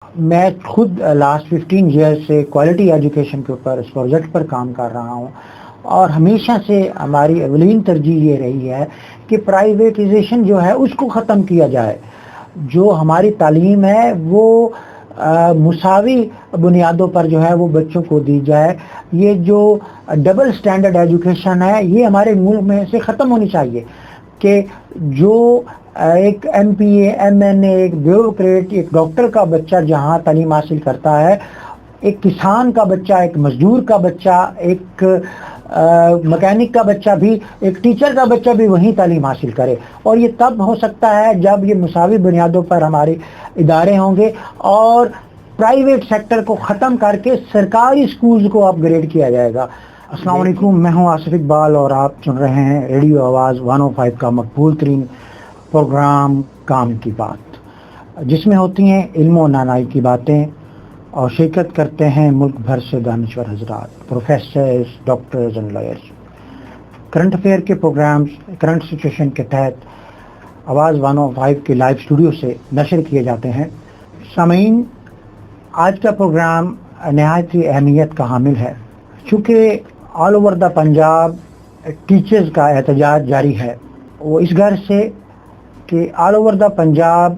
میں خود last 15 years سے کوالٹی ایجوکیشن کے اوپر اس پروجیکٹ پر کام کر رہا ہوں، اور ہمیشہ سے ہماری اولین ترجیح یہ رہی ہے کہ پرائیویٹائزیشن جو ہے اس کو ختم کیا جائے. جو ہماری تعلیم ہے وہ مساوی بنیادوں پر جو ہے وہ بچوں کو دی جائے. یہ جو ڈبل سٹینڈرڈ ایجوکیشن ہے یہ ہمارے ملک میں سے ختم ہونی چاہیے کہ جو ایک M P A M N A ایک بیوروکریٹ ایک ڈاکٹر کا بچہ جہاں تعلیم حاصل کرتا ہے، ایک کسان کا بچہ، ایک مزدور کا بچہ، ایک مکینک کا بچہ بھی، ایک ٹیچر کا بچہ بھی وہیں تعلیم حاصل کرے. اور یہ تب ہو سکتا ہے جب یہ مساوی بنیادوں پر ہمارے ادارے ہوں گے اور پرائیویٹ سیکٹر کو ختم کر کے سرکاری سکولز کو اپ گریڈ کیا جائے گا. السلام علیکم، میں ہوں آصف اقبال اور آپ سن رہے ہیں ریڈیو آواز 105 کا مقبول ترین پروگرام کام کی بات، جس میں ہوتی ہیں علم و نانائی کی باتیں، اور شرکت کرتے ہیں ملک بھر سے دانشور حضرات، professors, doctors and lawyers. Current affair کے پروگرامز کرنٹ سچویشن کے تحت آواز 105 کے لائیو اسٹوڈیو سے نشر کیے جاتے ہیں. سامعین، آج کا پروگرام نہایت ہی اہمیت کا حامل ہے، چونکہ all over the Punjab teachers کا احتجاج جاری ہے. وہ اس غرض سے کہ all over the Punjab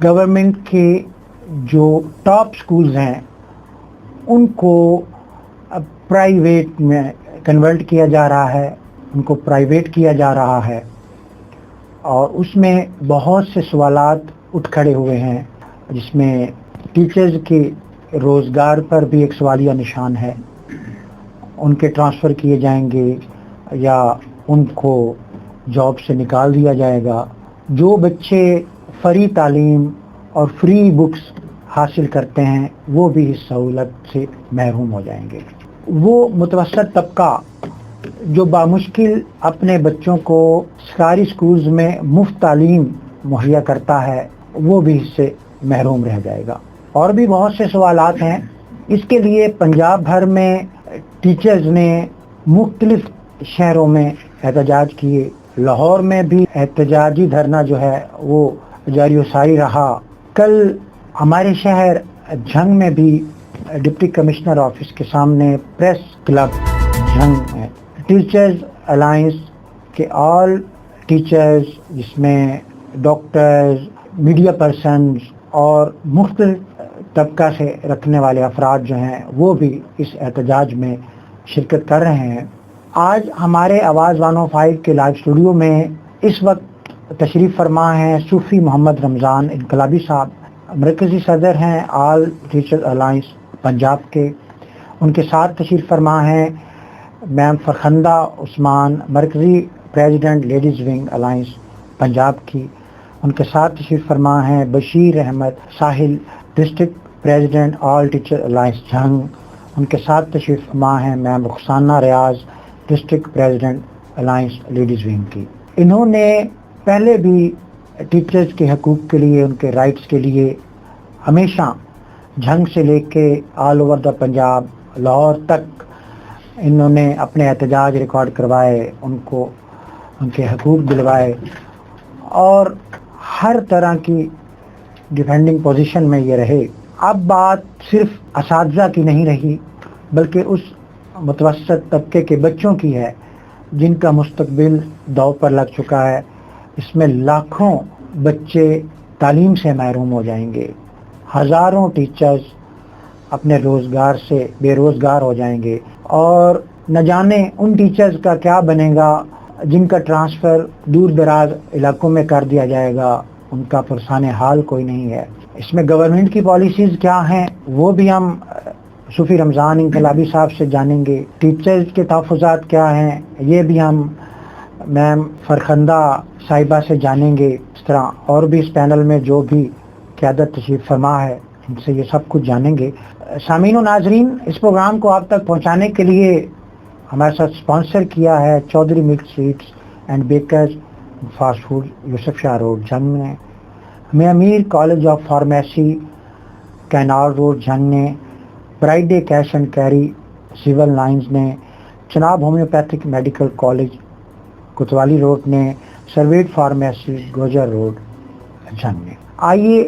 government کے جو ٹاپ سکولز ہیں ان کو پرائیویٹ میں کنورٹ کیا جا رہا ہے، ان کو پرائیویٹ کیا جا رہا ہے، اور اس میں بہت سے سوالات اٹھ کھڑے ہوئے ہیں، جس میں ٹیچرز کے روزگار پر بھی ایک سوالیہ نشان ہے. ان کے ٹرانسفر کیے جائیں گے یا ان کو جاب سے نکال دیا جائے گا. جو بچے فری تعلیم اور فری بکس حاصل کرتے ہیں وہ بھی اس سہولت سے محروم ہو جائیں گے. وہ متوسط طبقہ جو بامشکل اپنے بچوں کو سرکاری سکولز میں مفت تعلیم مہیا کرتا ہے وہ بھی اس سے محروم رہ جائے گا. اور بھی بہت سے سوالات ہیں. اس کے لیے پنجاب بھر میں ٹیچرز نے مختلف شہروں میں احتجاج کیے. لاہور میں بھی احتجاجی دھرنا جو ہے وہ جاری و ساری رہا. کل ہمارے شہر جھنگ میں بھی ڈپٹی کمشنر آفس کے سامنے پریس کلب جھنگ میں ٹیچرز الائنس کے آل ٹیچرز، جس میں ڈاکٹرز، میڈیا پرسنز اور مختلف طبقہ سے رکھنے والے افراد جو ہیں وہ بھی اس احتجاج میں شرکت کر رہے ہیں. آج ہمارے آواز 105 کے لائیو اسٹوڈیو میں اس وقت تشریف فرما ہیں صوفی محمد رمضان انقلابی صاحب، مرکزی صدر ہیں آل ٹیچر الائنس پنجاب کے. ان کے ساتھ تشریف فرما ہیں میم فرخندہ عثمان، مرکزی president ladies wing alliance Punjab کی. ان کے ساتھ تشریف فرما ہیں Bashir Ahmed Sahil, district president all teacher alliance Jhang. ان کے ساتھ تشریف فرما ہیں ma'am Rukhsana Riaz, district president alliance ladies wing کی. انہوں نے پہلے بھی ٹیچرز کے حقوق کے لیے، ان کے رائٹس کے لیے ہمیشہ جھنگ سے لے کے all over the Punjab Lahore تک انہوں نے اپنے احتجاج ریکارڈ کروائے، ان کو ان کے حقوق دلوائے، اور ہر طرح کی ڈیفینڈنگ پوزیشن میں یہ رہے. اب بات صرف اساتذہ کی نہیں رہی بلکہ اس متوسط طبقے کے بچوں کی ہے جن کا مستقبل داؤ پر لگ چکا ہے. اس میں لاکھوں بچے تعلیم سے محروم ہو جائیں گے، ہزاروں ٹیچرز اپنے روزگار سے بے روزگار ہو جائیں گے، اور نہ جانے ان ٹیچرز کا کیا بنے گا جن کا ٹرانسفر دور دراز علاقوں میں کر دیا جائے گا. ان کا پرسان حال کوئی نہیں ہے. اس میں گورنمنٹ کی پالیسیز کیا ہیں وہ بھی ہم صوفی رمضان انقلابی صاحب سے جانیں گے. ٹیچرز کے تحفظات کیا ہیں یہ بھی ہم میم فرخندہ صاحبہ سے جانیں گے. اس طرح اور بھی اس پینل میں جو بھی قیادت تشریف فرما ہے ان سے یہ سب کچھ جانیں گے. سامعین و ناظرین، اس پروگرام کو آپ تک پہنچانے کے لیے ہمارے ساتھ اسپانسر کیا ہے Chaudhry Malik sweets and bakers fast food, Yousuf Shah road Jhang نے. ہمیں Amir college of pharmacy canal road Jhang نے، برائیڈے cash and carry civil lines نے، Chenab homeopathic medical college Kotwali road نے، سرویٹ فارمیسی گوجر روڈ جھنگ نے. آئیے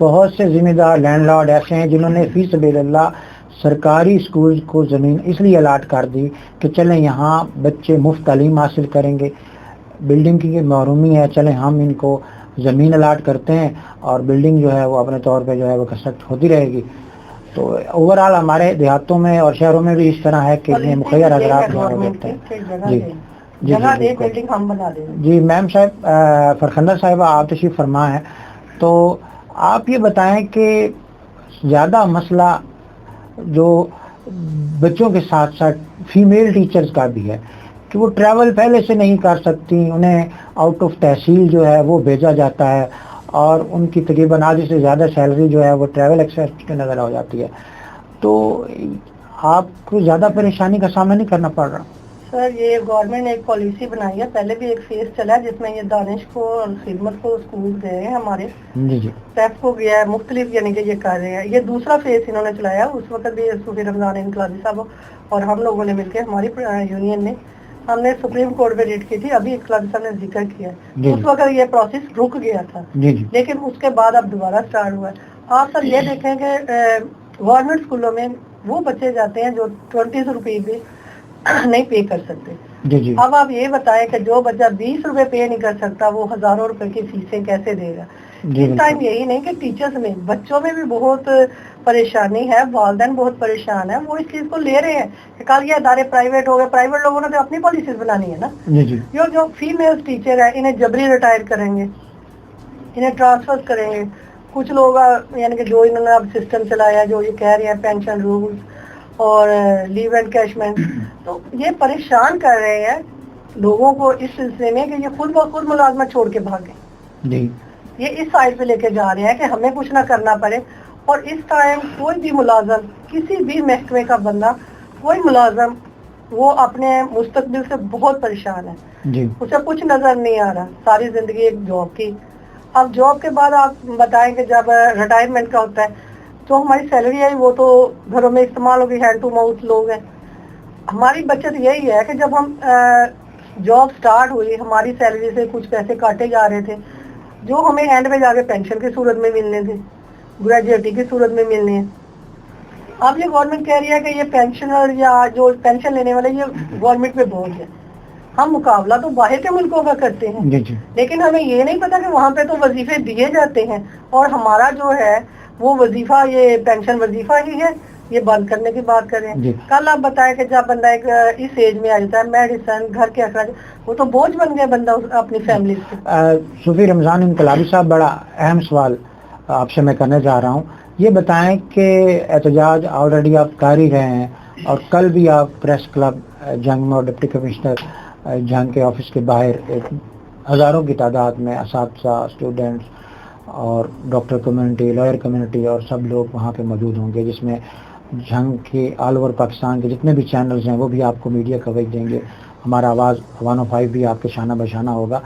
بہت سے ذمہ دار لینڈ لارڈ ایسے ہیں جنہوں نے فی سبیل اللہ سرکاری اسکولز کو زمین اس لیے الاٹ کر دی کہ چلیں یہاں بچے مفت تعلیم حاصل کریں گے، بلڈنگ کی محرومی ہے، چلیں ہم ان کو زمین الاٹ کرتے ہیں اور بلڈنگ جو ہے وہ اپنے طور پہ جو ہے وہ کنسٹرکٹ ہوتی رہے گی. تو اوور آل ہمارے دیہاتوں میں اور شہروں میں بھی اس طرح ہے کہ مخیر حضرات جو ہوتے ہیں. جی میم صاحب، فرخندہ صاحبہ آپ تشریف فرما ہے، تو آپ یہ بتائیں کہ زیادہ مسئلہ جو بچوں کے ساتھ ساتھ فیمیل ٹیچرز کا بھی ہے کہ وہ ٹریول پہلے سے نہیں کر سکتی، انہیں آؤٹ آف تحصیل جو ہے وہ بھیجا جاتا ہے اور ان کی تقریباً آدھی سے زیادہ سیلری جو ہے وہ ٹریول ایکسپینس کے نظر ہو جاتی ہے. تو آپ کو زیادہ پریشانی کا سامنا نہیں کرنا پڑ رہا؟ سر یہ گورنمنٹ نے ایک پالیسی بنائی ہے، پہلے بھی ایک فیز چلا ہے جس میں یہ دانش کو اور خدمت کو اسکول گئے ہیں ہمارے، جی جی پیف کو گیا ہے، مختلف یعنی کہ یہ کر رہے ہیں. یہ دوسرا فیز انہوں نے چلایا. اس وقت بھی صوفی رمضان انقلابی صاحب اور ہم لوگوں نے مل کے ہماری یونین نے ہم نے سپریم کورٹ میں ریٹ کی تھی. ابھی انقلابی صاحب نے ذکر کیا ہے اس وقت یہ پروسیس رک گیا تھا، لیکن اس کے بعد اب دوبارہ سٹارٹ ہوا ہے. آپ سر یہ دیکھیں کہ گورنمنٹ اسکولوں میں وہ بچے جاتے ہیں جو 20 روپے بھی نہیں پے کر سکتے. اب آپ یہ بتائیں کہ جو بچہ 20 روپے پے نہیں کر سکتا وہ ہزاروں روپے کی فیسیں کیسے دے گا؟ اس ٹائم یہی نہیں کہ ٹیچرز میں بچوں میں بھی بہت پریشانی ہے، والدین بہت پریشان ہیں، وہ اس چیز کو لے رہے ہیں کہ کل یہ ادارے پرائیویٹ ہو گئے، پرائیویٹ لوگوں نے تو اپنی پالیسیز بنانی ہے نا. جو فیمیل ٹیچر ہیں انہیں جبری ریٹائر کریں گے، انہیں ٹرانسفر کریں گے. کچھ لوگ یعنی کہ جو انہوں نے اب سسٹم چلایا جو یہ کہہ رہے ہیں پینشن رولز اور لیو اینڈ کیشمنٹ، تو یہ پریشان کر رہے ہیں لوگوں کو اس سلسلے میں کہ یہ خود بخود ملازمت چھوڑ کے بھاگیں. یہ اس سائڈ پہ لے کے جا رہے ہیں کہ ہمیں کچھ نہ کرنا پڑے. اور اس ٹائم کوئی بھی ملازم، کسی بھی محکمے کا بندہ، کوئی ملازم وہ اپنے مستقبل سے بہت پریشان ہے. اسے کچھ نظر نہیں آ رہا، ساری زندگی ایک جاب کی. اب جاب کے بعد آپ بتائیں کہ جب ریٹائرمنٹ کا ہوتا ہے تو ہماری سیلری آئی وہ تو گھروں میں استعمال ہوگی، ہینڈ ٹو ماؤتھ لوگ ہیں. ہماری بچت یہی ہے کہ جب ہم جاب سٹارٹ ہوئی ہماری سیلری سے کچھ پیسے کاٹے جا رہے تھے جو ہمیں اینڈ میں جا کے پینشن کی صورت میں ملنے تھے، گریجویٹی کی صورت میں ملنے ہیں. اب یہ گورنمنٹ کہہ رہی ہے کہ یہ پینشنر یا جو پینشن لینے والے یہ گورنمنٹ پہ بوجھ ہے. ہم مقابلہ تو باہر کے ملکوں کا کرتے ہیں لیکن ہمیں یہ نہیں پتا کہ وہاں پہ تو وظیفے دیے جاتے ہیں اور ہمارا جو ہے وہ وظیفہ یہ پینشن وظیفہ ہی ہے، یہ بند کرنے کی بات کر رہے ہیں. کل آپ بتائیں کہ جب بندہ ایک اس ایج میں آ جاتا ہے، میڈیسن، گھر کے اخراج، وہ تو بوجھ بن گیا بندہ اپنی فیملی سے. صوفی رمضان انقلابی صاحب، بڑا اہم سوال آپ سے میں کرنے جا رہا ہوں. یہ بتائیں کہ احتجاج آلریڈی آپ کر ہی رہے ہیں اور کل بھی آپ پریس کلب جنگ میں اور ڈپٹی کمشنر جنگ کے آفس کے باہر ہزاروں کی تعداد میں اساتذہ، اسٹوڈنٹس اور ڈاکٹر کمیونٹی، لائر کمیونٹی اور سب لوگ وہاں پہ موجود ہوں گے، جس میں جنگ کے آل اوور پاکستان کے جتنے بھی چینلز ہیں وہ بھی آپ کو میڈیا کوریج دیں گے. ہمارا آواز 105 بھی آپ کے شانہ بشانہ ہوگا.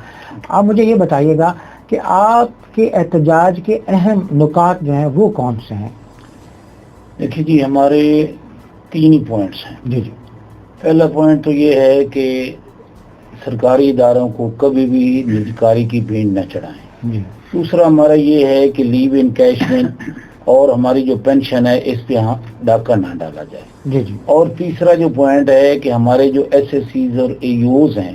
آپ مجھے یہ بتائیے گا کہ آپ کے احتجاج کے اہم نکات جو ہیں وہ کون سے ہیں؟ دیکھیے جی، ہمارے 3 پوائنٹس ہیں. پہلا پوائنٹ تو یہ ہے کہ سرکاری اداروں کو کبھی بھی نجکاری کی بھینٹ نہ چڑھائیں. دوسرا ہمارا یہ ہے کہ لیو انکیشمنٹ اور ہماری جو پینشن ہے اس پہ ڈاکہ نہ ڈالا جائے. اور تیسرا جو پوائنٹ ہے کہ ہمارے جو ایس ایس سیز اور اے یوز ہیں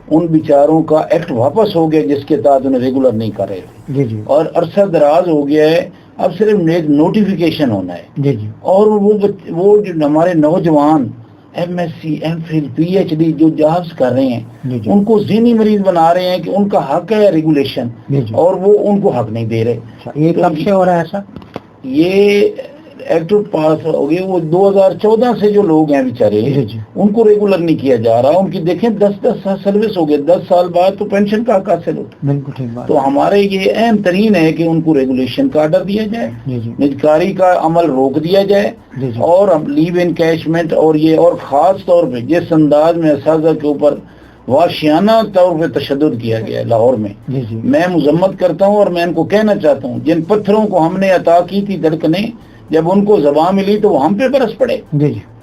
ان بیچاروں کا ایکٹ واپس ہو گیا جس کے تحت انہیں ریگولر نہیں کر رہے تھے اور عرصہ دراز ہو گیا ہے. اب صرف ایک نوٹیفیکیشن ہونا ہے. اور وہ جو ہمارے نوجوان M S C, M phil, P H D جو جابز کر رہے ہیں ان کو ذہنی مریض بنا رہے ہیں کہ ان کا حق ہے ریگولیشن اور وہ ان کو حق نہیں دے رہے. یہ کب سے ہو رہا ہے ایسا؟ یہ ایکٹ پاس ہو گئے، وہ 2014 سے جو لوگ ہیں بیچارے ان کو ریگولر نہیں کیا جا رہا. ان کی دیکھیں 10 سال سروس ہو گئے، 10 سال بعد تو پینشن کا حق حاصل ہوتا. بالکل ٹھیک بات. تو ہمارے یہ اہم ترین ہے کہ ان کو ریگولیشن کا آرڈر دیا جائے، نجکاری کا عمل روک دیا جائے اور لیو انکیشمنٹ اور یہ اور خاص طور پہ جس انداز میں اساتذہ کے اوپر وحشیانہ طور پہ تشدد کیا گیا ہے لاہور میں، میں مذمت کرتا ہوں اور میں ان کو کہنا چاہتا ہوں جن پتھروں کو ہم نے عطا کی تھی دھڑکنیں، جب ان کو زبان ملی تو وہ ہم پہ برس پڑے.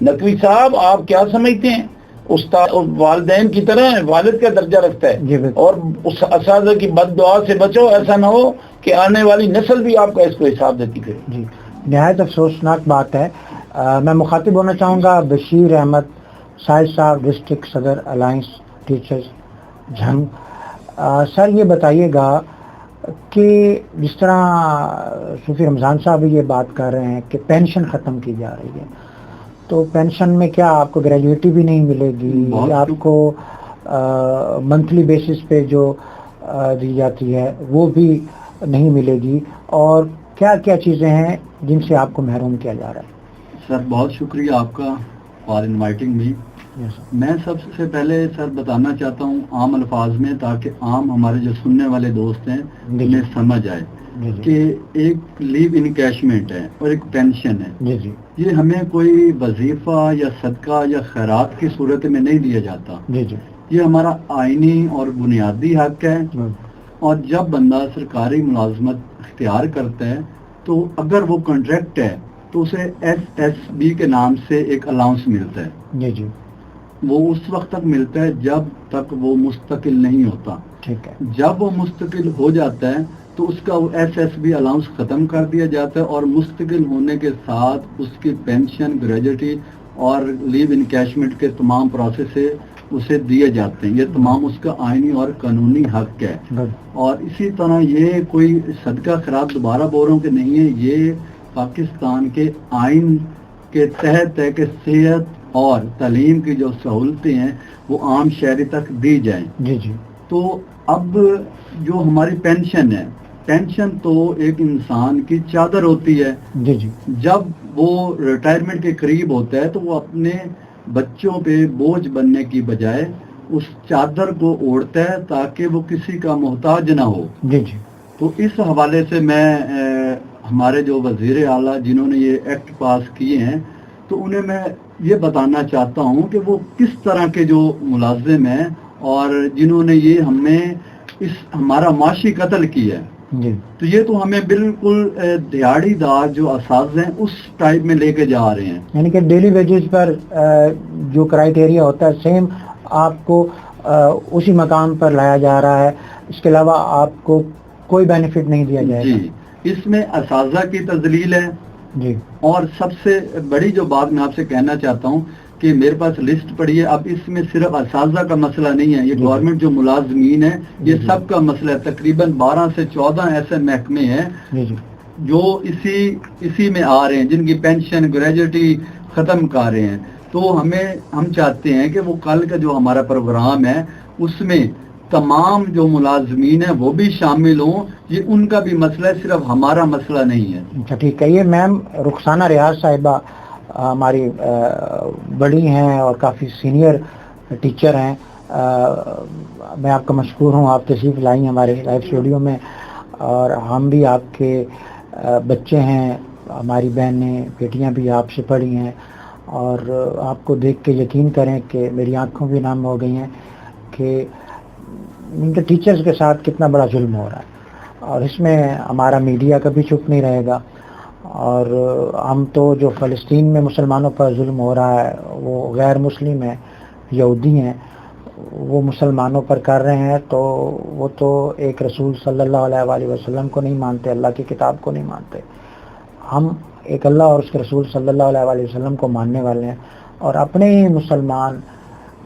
نقوی صاحب آپ کیا سمجھتے ہیں؟ استاد والدین کی طرح والد کا درجہ رکھتا ہے اور اس اساتذہ کی بد دعا سے بچو. ایسا نہ ہو کہ آنے والی نسل بھی آپ کا اس کو حساب دیتی پھر. جی نہایت افسوسناک بات ہے. میں مخاطب ہونا چاہوں گا بشیر احمد سائد صاحب، ڈسٹرکٹ صدر الائنس ٹیچرز جھنگ. سر یہ بتائیے گا کہ جس طرح صوفی رمضان صاحب یہ بات کر رہے ہیں کہ پینشن ختم کی جا رہی ہے، تو پینشن میں کیا آپ کو گریجویٹی بھی نہیں ملے گی؟ آپ کو منتھلی بیسس پہ جو دی جاتی ہے وہ بھی نہیں ملے گی؟ اور کیا کیا چیزیں ہیں جن سے آپ کو محروم کیا جا رہا ہے؟ سر بہت شکریہ آپ کا فار انوائٹنگ می. میں سب سے پہلے سر بتانا چاہتا ہوں عام الفاظ میں، تاکہ عام ہمارے جو سننے والے دوست ہیں انہیں سمجھ آئے کہ ایک لیو انکیشمنٹ ہے اور ایک پینشن ہے. یہ ہمیں کوئی وظیفہ یا صدقہ یا خیرات کی صورت میں نہیں دیا جاتا. یہ ہمارا آئینی اور بنیادی حق ہے. اور جب بندہ سرکاری ملازمت اختیار کرتا ہے تو اگر وہ کانٹریکٹ ہے تو اسے SSB کے نام سے ایک الاؤنس ملتا ہے. وہ اس وقت تک ملتا ہے جب تک وہ مستقل نہیں ہوتا. جب وہ مستقل ہو جاتا ہے تو اس کا وہ SSB الاؤنس ختم کر دیا جاتا ہے، اور مستقل ہونے کے ساتھ اس کی پینشن، گریجویٹی اور لیو انکیشمنٹ کے تمام پروسیس اسے دیے جاتے ہیں. یہ تمام اس کا آئینی اور قانونی حق ہے. اور اسی طرح یہ کوئی صدقہ خیرات دوبارہ بول رہا ہوں کہ نہیں ہے، یہ پاکستان کے آئین کے تحت ہے کہ صحت اور تعلیم کی جو سہولتیں ہیں وہ عام شہری تک دی جائیں. تو اب جو ہماری پینشن ہے، پینشن تو ایک انسان کی چادر ہوتی ہے. جب وہ ریٹائرمنٹ کے قریب ہوتا ہے تو وہ اپنے بچوں پہ بوجھ بننے کی بجائے اس چادر کو اوڑھتا ہے تاکہ وہ کسی کا محتاج نہ ہو. تو اس حوالے سے میں ہمارے جو وزیر اعلیٰ جنہوں نے یہ ایکٹ پاس کیے ہیں تو انہیں میں یہ بتانا چاہتا ہوں کہ وہ کس طرح کے جو ملازم ہیں اور جنہوں نے یہ ہمیں ہمارا معاشی قتل کیا ہے. تو یہ تو ہمیں بالکل دیہڑی دار جو اساتذہ ہیں اس ٹائپ میں لے کے جا رہے ہیں. یعنی کہ ڈیلی ویجز پر جو کرائیٹیریا ہوتا ہے سیم آپ کو اسی مقام پر لایا جا رہا ہے، اس کے علاوہ آپ کو کوئی بینیفٹ نہیں دیا جائے گا. اس میں اساتذہ کی تذلیل ہے. اور سب سے بڑی جو بات میں آپ سے کہنا چاہتا ہوں کہ میرے پاس لسٹ پڑی ہے. اب اس میں صرف اساتذہ کا مسئلہ نہیں ہے، یہ گورنمنٹ جو ملازمین ہیں یہ سب کا مسئلہ ہے. تقریباً 12 سے 14 ایسے محکمے ہیں جو اسی میں آ رہے ہیں، جن کی پینشن، گریجویٹی ختم کر رہے ہیں. تو ہم چاہتے ہیں کہ وہ کل کا جو ہمارا پروگرام ہے اس میں تمام جو ملازمین ہیں وہ بھی شامل ہوں. یہ ان کا بھی مسئلہ ہے، صرف ہمارا مسئلہ نہیں ہے. اچھا ٹھیک ہے. یہ میم رخسانہ ریاض صاحبہ ہماری بڑی ہیں اور کافی سینئر ٹیچر ہیں. میں آپ کا مشکور ہوں، آپ تشریف لائی ہیں ہمارے لائیو اسٹوڈیو میں، اور ہم بھی آپ کے بچے ہیں، ہماری بہنیں بیٹیاں بھی آپ سے پڑھی ہیں، اور آپ کو دیکھ کے یقین کریں کہ میری آنکھوں بھی نم ہو گئی ہیں کہ ان کے ٹیچرز کے ساتھ کتنا بڑا ظلم ہو رہا ہے. اور اس میں ہمارا میڈیا کبھی چپ نہیں رہے گا. اور ہم تو جو فلسطین میں مسلمانوں پر ظلم ہو رہا ہے وہ غیر مسلم ہیں، یہودی ہیں، وہ مسلمانوں پر کر رہے ہیں، تو وہ تو ایک رسول صلی اللہ علیہ وآلہ وسلم کو نہیں مانتے، اللہ کی کتاب کو نہیں مانتے. ہم ایک اللہ اور اس کے رسول صلی اللہ علیہ وآلہ وسلم کو ماننے والے ہیں، اور اپنے ہی مسلمان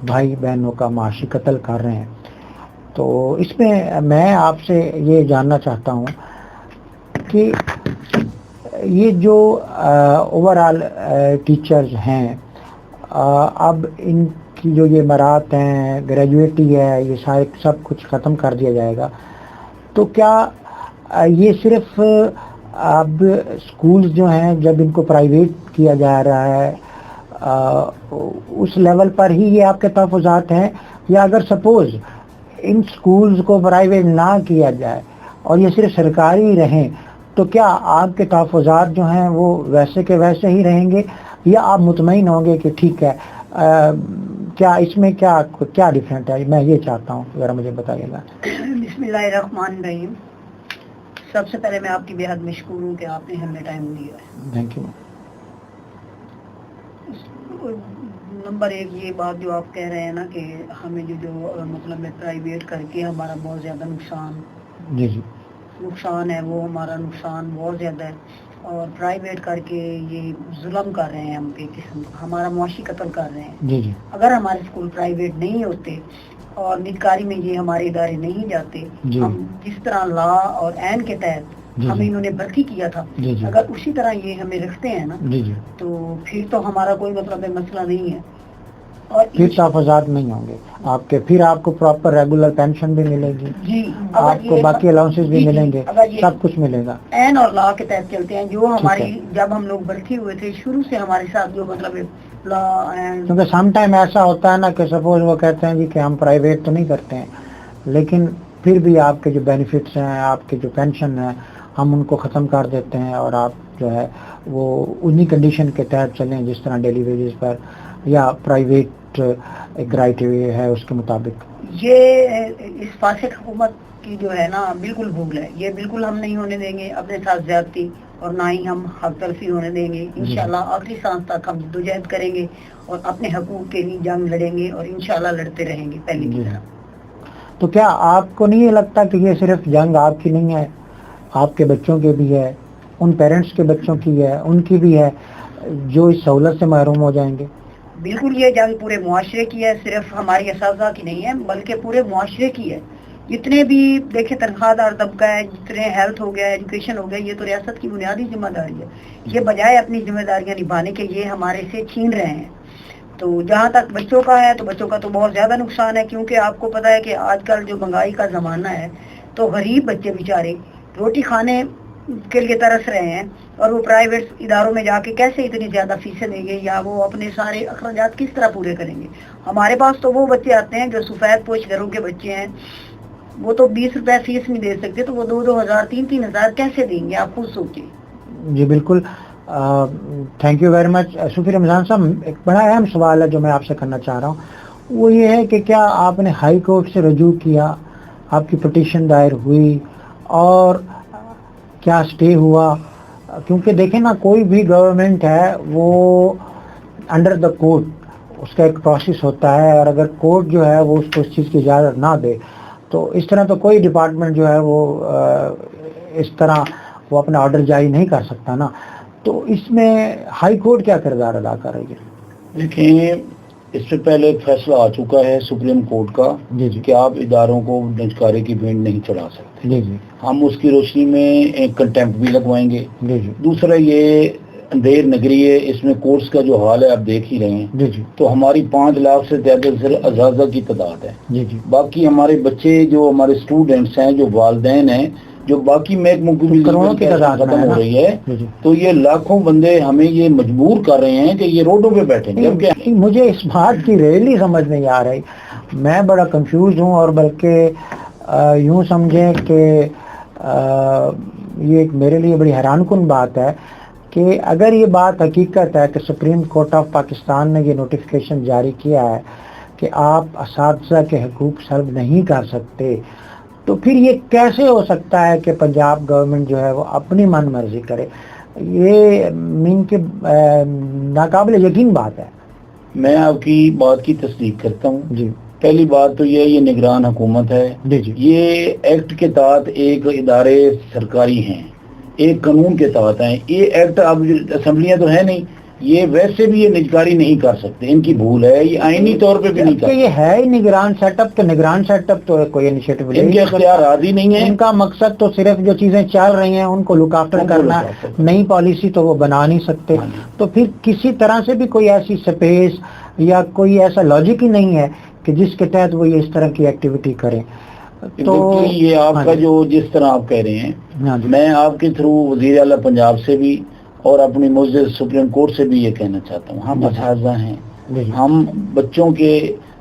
بھائی بہنوں کا معاشی قتل کر رہے ہیں. تو اس میں آپ سے یہ جاننا چاہتا ہوں کہ یہ جو اوور آل ٹیچرز ہیں، اب ان کی جو یہ مرات ہیں، گریجویٹی ہے، یہ سب کچھ ختم کر دیا جائے گا، تو کیا یہ صرف اب اسکولز جو ہیں جب ان کو پرائیویٹ کیا جا رہا ہے اس لیول پر ہی یہ آپ کے تحفظات ہیں، یا اگر سپوز ان سکولز کو پرائیویٹ نہ کیا جائے اور یہ صرف سرکاری رہیں تو کیا آپ کے تحفظات جو ہیں وہ ویسے کے ویسے ہی رہیں گے، یا آپ مطمئن ہوں گے کہ ٹھیک ہے؟ کیا اس میں کیا ڈیفرنٹ ہے؟ میں یہ چاہتا ہوں ذرا مجھے بتائیے گا. بسم اللہ الرحمن الرحیم. سب سے پہلے میں آپ کی بے حد مشکور ہوں کہ آپ نے ہمیں ٹائم دیا ہے. Thank you. نمبر ایک یہ بات جو آپ کہہ رہے ہیں نا کہ ہمیں جو مطلب پرائیویٹ کر کے ہمارا بہت زیادہ نقصان. جی نقصان ہے وہ ہمارا نقصان بہت زیادہ ہے، اور پرائیویٹ کر کے یہ ظلم کر رہے ہیں ہم پہ، ہمارا معاشی قتل کر رہے ہیں۔ جی جی اگر ہمارے اسکول پرائیویٹ نہیں ہوتے اور نجکاری میں یہ ہمارے ادارے نہیں جاتے، جی ہم جس طرح لا اور عین کے تحت جی ہمیں جی انہوں نے بھرتی کیا تھا، جی جی اگر اسی طرح یہ ہمیں رکھتے ہیں نا جی جی تو پھر تو ہمارا کوئی مطلب ہے مسئلہ نہیں ہے۔ اور پھر تحفظات نہیں ہوں گے آپ کے، پھر آپ کو پراپر ریگولر پینشن بھی ملے گی، جی آپ کو باقی الاؤنسز بھی ملیں گے، اگر یہ سب کچھ ملے گا۔ عین اور لا کے تحت چلتے ہیں، جو ٹھیک ہماری ہے، جب ہم لوگ بھرتی ہوئے تھے شروع سے ہمارے ساتھ جو مطلب ہے لا اینڈ کیونکہ سم ٹائم ایسا ہوتا ہے نا کہ سپوز وہ کہتے ہیں جی کہ ہم پرائیویٹ تو نہیں کرتے ہیں، لیکن پھر بھی آپ کے جو بینیفٹس ہیں، آپ کے جو پینشن ہیں، ہم ان کو ختم کر دیتے ہیں، اور آپ جو ہے وہ انہی کنڈیشن کے تحت چلیں جس طرح ڈیلی ویجز پر یا پرائیویٹ ایک کرائٹیریا ہے اس کے مطابق۔ یہ اس فاسق حکومت کی جو ہے نا بالکل بھول ہے، یہ بالکل ہم نہیں ہونے دیں گے اپنے ساتھ زیادتی، اور نہ ہی ہم حق تلفی ہونے دیں گے۔ انشاءاللہ آخری سانس تک ہم جدوجہد کریں گے اور اپنے حقوق کے لیے جنگ لڑیں گے، اور انشاءاللہ لڑتے رہیں گے پہلے کی طرح۔ تو کیا آپ کو نہیں لگتا کہ یہ صرف جنگ آپ کی نہیں ہے، آپ کے بچوں کے بھی ہے، ان پیرنٹس کے بچوں کی ہے، ان کی بھی ہے جو اس سہولت سے محروم ہو جائیں گے؟ بالکل یہ جنگ پورے معاشرے کی ہے، صرف ہماری اساتذہ کی نہیں ہے بلکہ پورے معاشرے کی ہے۔ جتنے بھی دیکھیں تنخواہ دار طبقہ ہے، جتنے ہیلتھ ہو گیا، ایجوکیشن ہو گیا، یہ تو ریاست کی بنیادی ذمہ داری ہے۔ یہ بجائے اپنی ذمہ داریاں نبھانے کے یہ ہمارے سے چھین رہے ہیں۔ تو جہاں تک بچوں کا ہے تو بچوں کا تو بہت زیادہ نقصان ہے، کیونکہ آپ کو پتا ہے کہ آج کل جو مہنگائی کا زمانہ ہے تو غریب بچے بیچارے روٹی کھانے کے لیے ترس رہے ہیں، اور وہ پرائیویٹ اداروں میں جا کے کیسے اتنی زیادہ فیسیں دیں گے، یا وہ اپنے سارے اخراجات کس طرح پورے کریں گے۔ ہمارے پاس تو وہ بچے آتے ہیں جو سفید پوش گھروں کے بچے ہیں، وہ تو 20 روپے فیس نہیں دے سکتے، تو وہ 2-2 ہزار 3-3 ہزار کیسے دیں گے، آپ خود سوچیں۔ جی بالکل، تھینک یو ویری مچ صوفی رمضان صاحب۔ ایک بڑا اہم سوال ہے جو میں آپ سے کرنا چاہ رہا ہوں، وہ یہ ہے کہ کیا آپ نے ہائی کورٹ سے رجوع کیا، آپ کی پٹیشن دائر ہوئی، اور کیا سٹے ہوا؟ کیونکہ دیکھیں نا، کوئی بھی گورنمنٹ ہے وہ انڈر دا کورٹ، اس کا ایک پروسیس ہوتا ہے، اور اگر کورٹ جو ہے وہ اس کو اس چیز کی اجازت نہ دے تو اس طرح تو کوئی ڈپارٹمنٹ جو ہے وہ اس طرح وہ اپنا آرڈر جاری نہیں کر سکتا نا۔ تو اس میں ہائی کورٹ کیا کردار ادا کر رہی ہے؟ دیکھیں، اس سے پہلے ایک فیصلہ آ چکا ہے سپریم کورٹ کا جی جی کہ آپ اداروں کو نجکاری کی بھینٹ نہیں چڑھا سکتے۔ جی جی ہم اس کی روشنی میں ایک کنٹمپٹ بھی لگوائیں گے۔ جی جی دوسرا یہ اندھیر نگری ہے، اس میں کورس کا جو حال ہے آپ دیکھ ہی رہے ہیں، جی جی تو ہماری 5 لاکھ سے زیادہ اساتذہ کی تعداد ہے۔ جی جی باقی ہمارے بچے جو ہمارے اسٹوڈنٹس ہیں، جو والدین ہیں، جو باقی محکموں کی کروڑوں کی تعداد میں ختم ہے ہو نا۔ رہی ہے، جی جی تو یہ لاکھوں بندے ہمیں یہ مجبور کر رہے ہیں کہ یہ روڈوں پہ بیٹھیں، جبکہ مجھے اس بات کی ریئلی سمجھ نہیں آ رہی، میں بڑا کنفیوز ہوں، اور بلکہ یوں سمجھیں کہ یہ ایک میرے لیے بڑی حیران کن بات ہے کہ اگر یہ بات حقیقت ہے کہ سپریم کورٹ آف پاکستان نے یہ نوٹیفیکیشن جاری کیا ہے کہ آپ اساتذہ کے حقوق سلب نہیں کر سکتے، تو پھر یہ کیسے ہو سکتا ہے کہ پنجاب گورنمنٹ جو ہے وہ اپنی من مرضی کرے؟ یہ مین کے ناقابل یقین بات ہے۔ میں آپ کی بات کی تصدیق کرتا ہوں۔ جی پہلی بات تو یہ نگران حکومت ہے، جی جی یہ ایکٹ کے تحت ایک ادارے سرکاری ہیں، ایک قانون کے تحت ہیں۔ یہ ایکٹ اب اسمبلیاں تو ہے نہیں، یہ ویسے بھی یہ نجکاری نہیں کر سکتے، ان کی بھول ہے، یہ آئینی طور پہ بھی نہیں کر کہ سکتے۔ یہ ہے ہی نگران سیٹ اپ، تو نگران سیٹ اپ تو کوئی انیشیٹو ان کے اختیارات ہی نہیں ہیں، ان کا مقصد تو صرف جو چیزیں چل رہی ہیں ان کو لک آفٹر کرنا، نئی پالیسی تو وہ بنا نہیں سکتے۔ تو پھر کسی طرح سے بھی کوئی ایسی سپیس یا کوئی ایسا لاجک ہی نہیں ہے کہ جس کے تحت وہ یہ اس طرح کی ایکٹیویٹی کریں۔ تو یہ آپ کا جو جس طرح آپ کہہ رہے ہیں، میں آپ کے تھرو وزیر اعلیٰ پنجاب سے بھی اور اپنی معزز سپریم کورٹ سے بھی یہ کہنا چاہتا ہوں، ہم اساتذہ ہیں، ہم بچوں کے،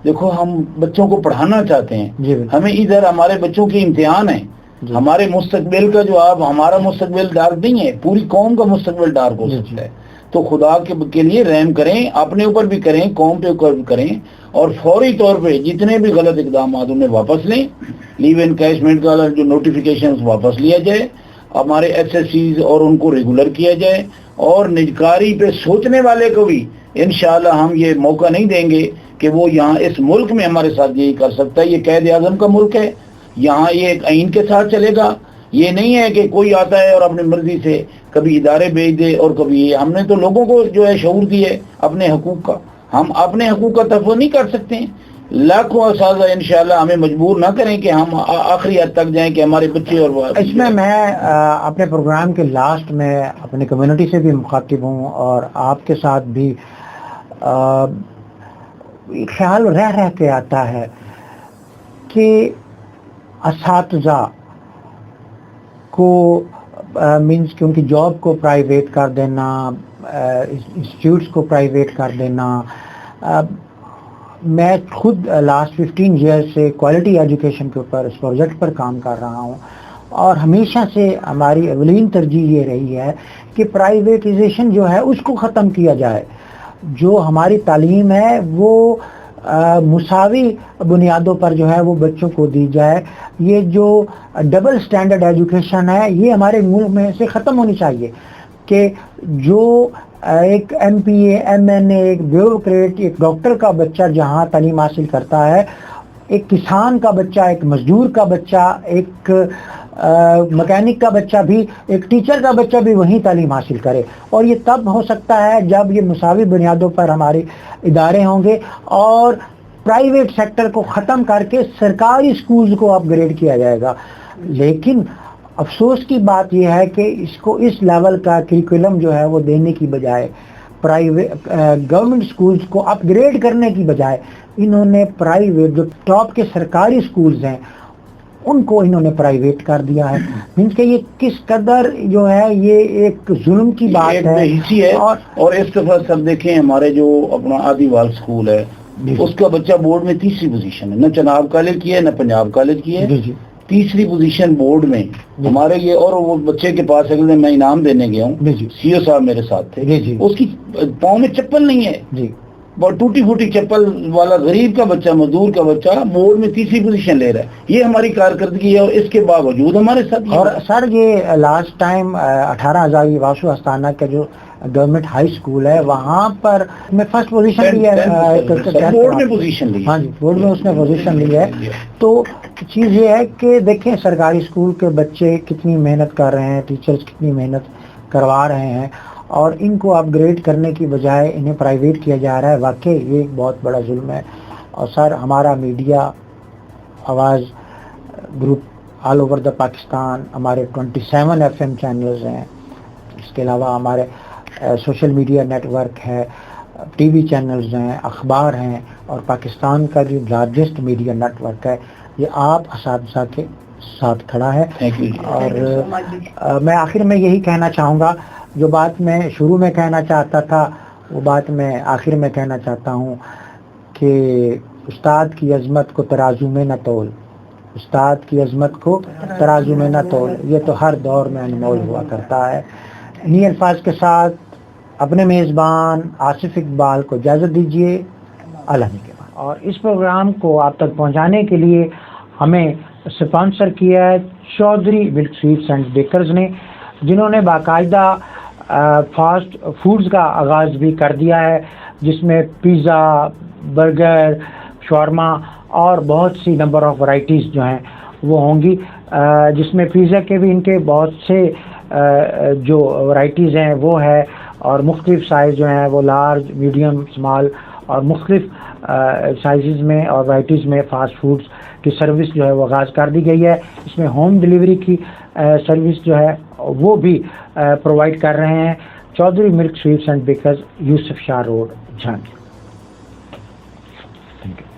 دیکھو ہم بچوں کو پڑھانا چاہتے ہیں، ہمیں ادھر ہمارے بچوں کی امتحان ہے، ہمارے مستقبل کا جو آپ، ہمارا مستقبل ڈارک نہیں ہے، پوری قوم کا مستقبل ڈارک ہو سکتا ہے۔ تو خدا کے لیے رحم کریں، اپنے اوپر بھی کریں، قوم پہ اوپر بھی کریں، اور فوری طور پہ جتنے بھی غلط اقدامات انہیں واپس لیں۔ لیو انکیشمنٹ کا جو نوٹیفیکیشن واپس لیا جائے، ہمارے ایس ایس سیز اور ان کو ریگولر کیا جائے، اور نجکاری پہ سوچنے والے کو بھی انشاءاللہ ہم یہ موقع نہیں دیں گے کہ وہ یہاں اس ملک میں ہمارے ساتھ یہی کر سکتا ہے۔ یہ قائد اعظم کا ملک ہے، یہاں یہ ایک آئین کے ساتھ چلے گا، یہ نہیں ہے کہ کوئی آتا ہے اور اپنی مرضی سے کبھی ادارے بھیج دے اور کبھی یہ. ہم نے تو لوگوں کو جو ہے شعور دی ہے اپنے حقوق کا. ہم اپنے حقوق کا تفویض نہیں کر سکتے ہیں. لاکھوں اساتذہ انشاءاللہ ہمیں مجبور نہ کریں کہ ہم آخری حد تک جائیں کہ ہمارے بچے اور اس میں اپنے پروگرام کے لاسٹ میں اپنی کمیونٹی سے بھی مخاطب ہوں اور آپ کے ساتھ بھی خیال رہ کے آتا ہے کہ اساتذہ کو مینس کہ ان کی جاب کو پرائیویٹ کر دینا, انسٹیٹیوٹس کو پرائیویٹ کر دینا. میں خود لاسٹ 15 ایئرس سے کوالٹی ایجوکیشن کے اوپر اس پروجیکٹ پر کام کر رہا ہوں اور ہمیشہ سے ہماری اولین ترجیح یہ رہی ہے کہ پرائیویٹائزیشن جو ہے اس کو ختم کیا جائے. جو ہماری تعلیم ہے وہ مساوی بنیادوں پر جو ہے وہ بچوں کو دی جائے. یہ جو ڈبل سٹینڈرڈ ایجوکیشن ہے یہ ہمارے ملک میں سے ختم ہونی چاہیے کہ جو ایک M P A, M N A, ایک بیوروکریٹ, ایک ڈاکٹر کا بچہ جہاں تعلیم حاصل کرتا ہے, ایک کسان کا بچہ, ایک مزدور کا بچہ, ایک مکینک کا بچہ بھی, ایک ٹیچر کا بچہ بھی وہیں تعلیم حاصل کرے. اور یہ تب ہو سکتا ہے جب یہ مساوی بنیادوں پر ہمارے ادارے ہوں گے اور پرائیویٹ سیکٹر کو ختم کر کے سرکاری سکولز کو اپ گریڈ کیا جائے گا. لیکن افسوس کی بات یہ ہے کہ اس کو اس لیول کا کریکولم جو ہے وہ دینے کی بجائے پرائیویٹ گورنمنٹ سکولز کو اپ گریڈ کرنے کی بجائے انہوں نے پرائیویٹ جو ٹاپ کے سرکاری سکولز ہیں ان کو انہوں نے پرائیویٹ کر دیا ہے. مینس کہ یہ کس قدر جو ہے یہ ایک ظلم کی بات ہے. اور اس دفعہ سب دیکھیں ہمارے جو اپنا آدی وال سکول ہے اس کا بچہ بورڈ میں تیسری پوزیشن ہے, نہ چناب کالج کی ہے نہ پنجاب کالج کی ہے, تیسری پوزیشن بورڈ میں ہمارے یہ. اور وہ بچے کے پاس اگلے دن میں انعام دینے گیا ہوں, سی او صاحب میرے ساتھ تھے, اس کی پاؤں میں چپل نہیں ہے, بہت ٹوٹی پھوٹی چپل والا غریب کا بچہ, مزدور کا بچہ بورڈ میں تیسری پوزیشن لے رہا ہے. یہ ہماری کارکردگی ہے اور اس کے باوجود ہمارے ساتھ. اور سر یہ لاسٹ ٹائم 18,000 واسو استانہ کا جو گورنمنٹ ہائی سکول ہے وہاں پر میں فرسٹ پوزیشن لی ہے, بورڈ میں پوزیشن لی. ہاں جی, بورڈ میں اس نے پوزیشن لی ہے. تو چیز یہ ہے کہ دیکھیں سرکاری سکول کے بچے کتنی محنت کر رہے ہیں, ٹیچرز کتنی محنت کروا رہے ہیں اور ان کو اپ گریڈ کرنے کی بجائے انہیں پرائیویٹ کیا جا رہا ہے. واقعی یہ ایک بہت بڑا ظلم ہے. اور سر ہمارا میڈیا آواز group all over the Pakistan, ہمارے 27 FM چینلز ہیں, اس کے علاوہ ہمارے سوشل میڈیا نیٹ ورک ہے, ٹی وی چینلز ہیں, اخبار ہیں اور پاکستان کا جو لارجسٹ میڈیا نیٹ ورک ہے یہ آپ اساتذہ کے ساتھ کھڑا ہے. اور میں آخر میں یہی کہنا چاہوں گا, جو بات میں شروع میں کہنا چاہتا تھا وہ بات میں آخر میں کہنا چاہتا ہوں کہ استاد کی عظمت کو ترازو میں نہ تول, استاد کی عظمت کو ترازو میں نہ تول, یہ تو ہر دور میں انمول ہوا کرتا ہے. انہی الفاظ کے ساتھ اپنے میزبان آصف اقبال کو اجازت دیجیے. اللہ کے بعد. اور اس پروگرام کو آپ تک پہنچانے کے لیے ہمیں اسپانسر کیا ہے Chaudhry Malik sweets and bakers نے, جنہوں نے باقاعدہ فاسٹ فوڈز کا آغاز بھی کر دیا ہے, جس میں پیزا, برگر, شاورما اور بہت سی نمبر آف ورائٹیز جو ہیں وہ ہوں گی, جس میں پیزا کے بھی ان کے بہت سے جو ورائٹیز ہیں وہ ہے, اور مختلف سائز جو ہیں وہ لارج, میڈیم, اسمال اور مختلف سائزز میں اور ورائٹیز میں فاسٹ فوڈز کی سروس جو ہے وہ آغاز کر دی گئی ہے. اس میں ہوم ڈیلیوری کی سروس جو ہے وہ بھی پرووائڈ کر رہے ہیں. Chaudhry Malik sweets and bakers, Yousuf Shah road, Jhansi. Thank you.